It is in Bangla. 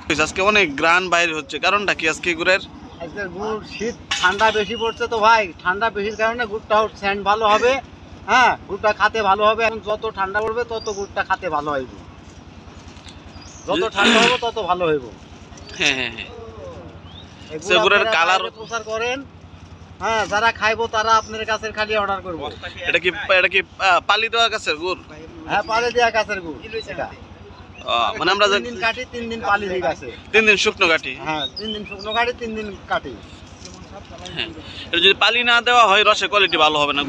আজকে অনেক গ্রান বাইরে হচ্ছে, কারণটা কি আজকে গুড়ের? আজকে গুড় শীত ঠান্ডা বেশি পড়ছে তো ভাই, ঠান্ডা বেশির কারণে গুড়টাও স্যান্ড ভালো হবে। হ্যাঁ, গুড়টা খাতে ভালো হবে। এখন যত ঠান্ডা পড়বে তত গুড়টা খাতে ভালো হইব, যত ঠান্ডা হবে তত ভালো হইব। হ্যাঁ হ্যাঁ হ্যাঁ। এই গুড়ের কালার প্রচার করেন। হ্যাঁ, যারা খাইবো তারা আপনার কাছে খালি অর্ডার করবো। এটা কি পালি দেওয়া গাছের গুড়? হ্যাঁ, পালি দেওয়া গাছের গুড় এটা। মানে আমরা 3 দিন কাটি, 3 দিন পালি দিয়ে গাছে। 3 দিন শুকনো কাটি। হ্যাঁ, 3 দিন শুকনো কাটি, 3 দিন কাটি। হ্যাঁ, এটা যদি পালি না দেওয়া হয় রসের কোয়ালিটি ভালো হবে না।